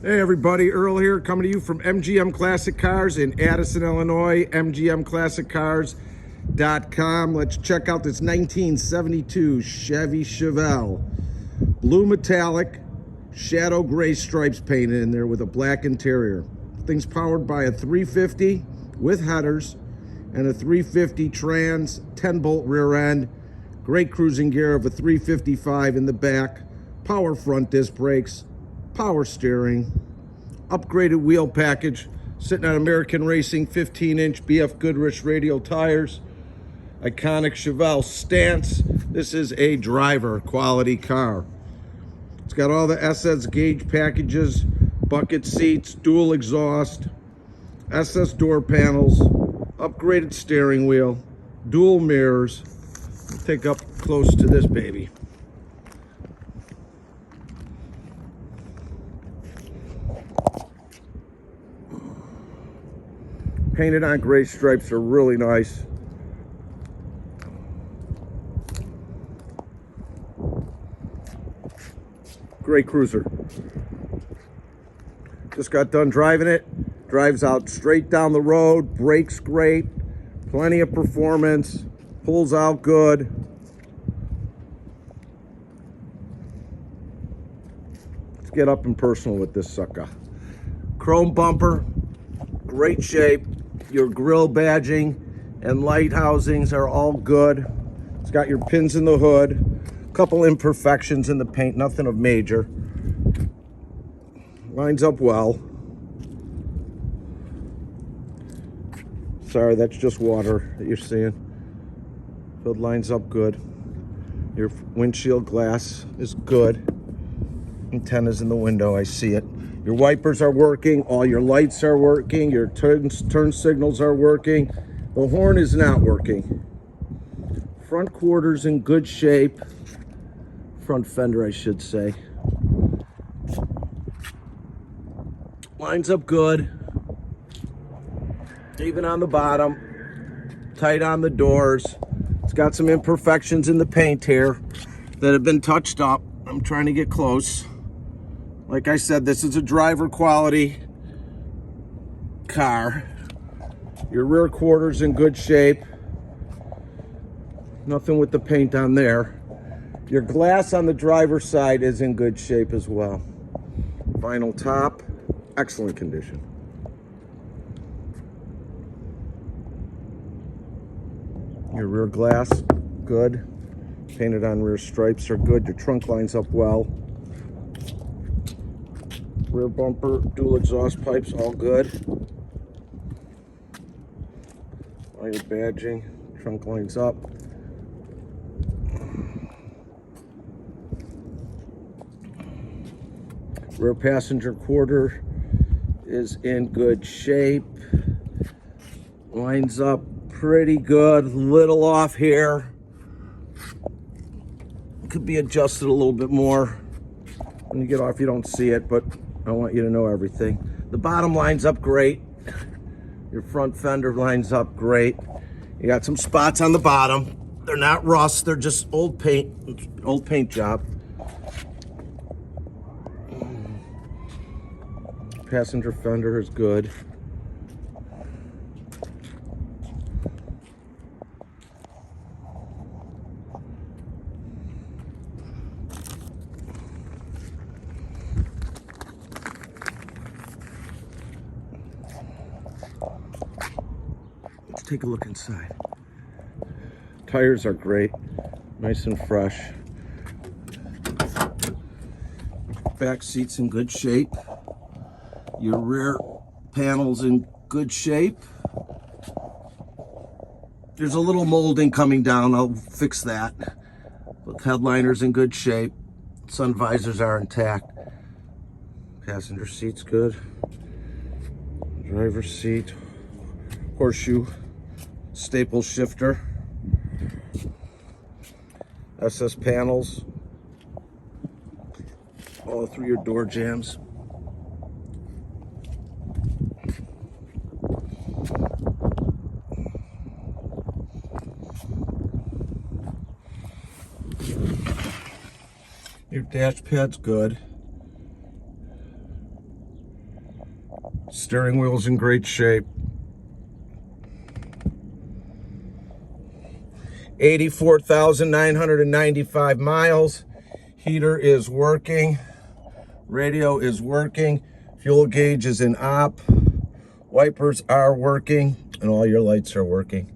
Hey everybody, Earl here, coming to you from MGM Classic Cars in Addison, Illinois, mgmclassiccars.com. Let's check out this 1972 Chevy Chevelle. Blue metallic, shadow gray stripes painted in there with a black interior. Thing's powered by a 350 with headers and a 350 trans 10-bolt rear end. Great cruising gear of a 355 in the back, power front disc brakes, power steering, upgraded wheel package, sitting on American Racing 15-inch BF Goodrich radial tires, iconic Chevelle stance. This is a driver quality car. It's got all the SS gauge packages, bucket seats, dual exhaust, SS door panels, upgraded steering wheel, dual mirrors. Take up close to this baby. Painted on gray stripes are really nice. Great cruiser. Just got done driving it. Drives out straight down the road, brakes great, plenty of performance, pulls out good. Let's get up and personal with this sucker. Chrome bumper, great shape. Your grille badging and light housings are all good. It's got your pins in the hood, a couple imperfections in the paint, nothing of major. Lines up well. Sorry, that's just water that you're seeing. Hood lines up good. Your windshield glass is good. Antenna's in the window, I see it. Your wipers are working, all your lights are working, your turn signals are working. The horn is not working. Front quarters in good shape. Front fender, I should say. Lines up good. Even on the bottom. Tight on the doors. It's got some imperfections in the paint here that have been touched up. I'm trying to get close. Like I said, this is a driver quality car. Your rear quarters in good shape. Nothing with the paint on there. Your glass on the driver's side is in good shape as well. Vinyl top, excellent condition. Your rear glass, good. Painted on rear stripes are good. Your trunk lines up well. Rear bumper, dual exhaust pipes, all good. All your badging, trunk lines up. Rear passenger quarter is in good shape. Lines up pretty good, little off here. Could be adjusted a little bit more. When you get off, you don't see it, but I want you to know everything. The bottom lines up great. Your front fender lines up great. You got some spots on the bottom. They're not rust, they're just old paint job. Passenger fender is good. Let's take a look inside. Tires are great, nice and fresh. Back seats in good shape. Your rear panels in good shape. There's a little molding coming down, I'll fix that. But headliner's in good shape. Sun visors are intact. Passenger seat's good. Driver's seat. Horseshoe staple shifter. SS panels. All through your door jambs. Your dash pad's good. Steering wheel's in great shape. 84,995 miles. Heater is working. Radio is working. Fuel gauge is in op. Wipers are working. And all your lights are working.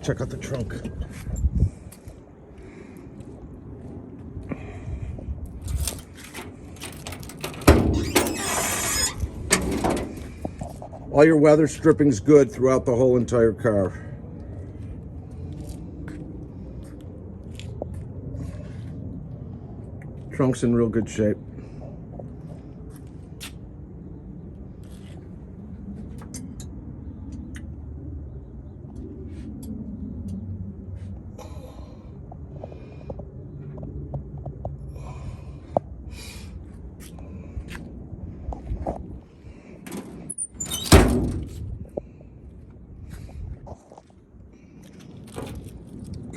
Check out the trunk. All your weather stripping's good throughout the whole entire car. Trunk's in real good shape.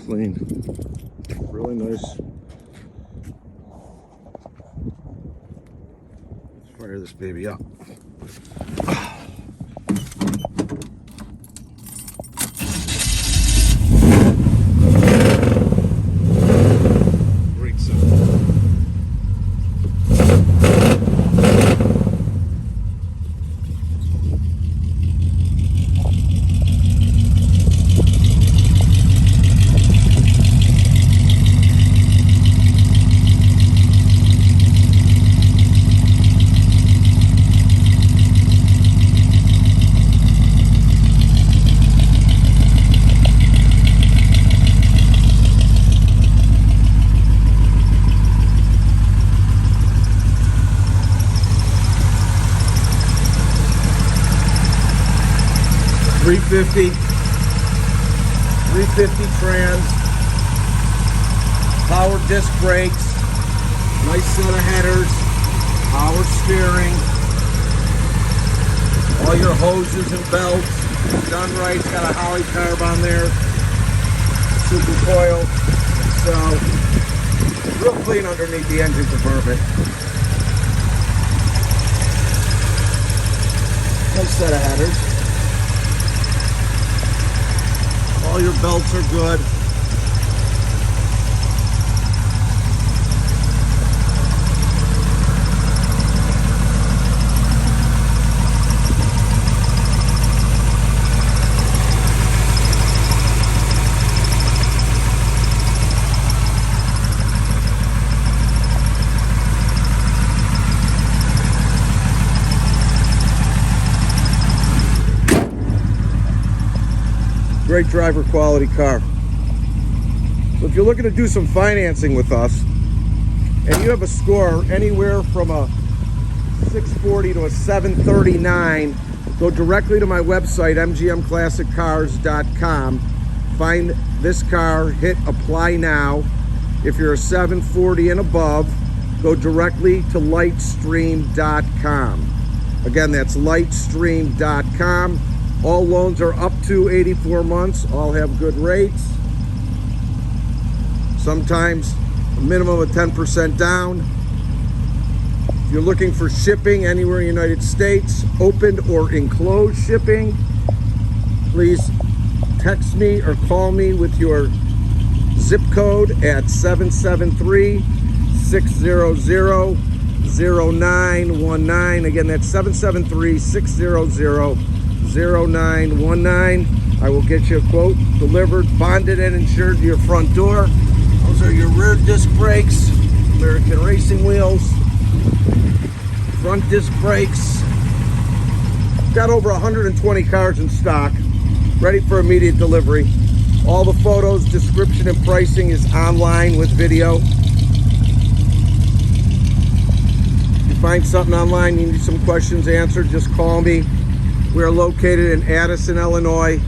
Clean. Really nice. Let's fire this baby up. Great sound. $350 trans, power disc brakes, nice set of headers, power steering, all your hoses and belts done right. It's got a Holly carb on there, super coil, so real clean underneath the engine compartment. Nice set of headers. All your belts are good. Great driver quality car. So if you're looking to do some financing with us and you have a score anywhere from a 640 to a 739, go directly to my website, mgmclassiccars.com. Find this car, hit apply now. If you're a 740 and above, go directly to lightstream.com. Again, that's lightstream.com. All loans are up to 84 months. All have good rates. Sometimes a minimum of 10% down. If you're looking for shipping anywhere in the United States, opened or enclosed shipping, please text me or call me with your zip code at 773-600-0919. Again, that's 773-600-0919. I will get you a quote delivered, bonded, and insured to your front door. Those are your rear disc brakes, American racing wheels, front disc brakes. Got over 120 cars in stock, ready for immediate delivery. All the photos, description, and pricing is online with video. If you find something online, you need some questions answered, just call me. We are located in Addison, Illinois.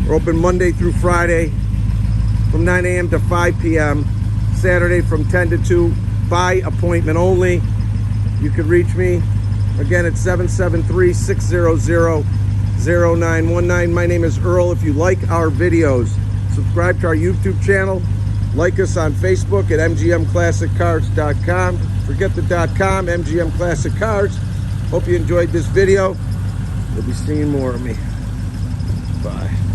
We're open Monday through Friday from 9 a.m. to 5 p.m. Saturday from 10 to 2 by appointment only. You can reach me again at 773-600-0919. My name is Earl. If you like our videos, subscribe to our YouTube channel. Like us on Facebook at mgmclassiccars.com. Forget the .com, MGM Classic Cars. Hope you enjoyed this video. You'll be seeing more of me. Bye.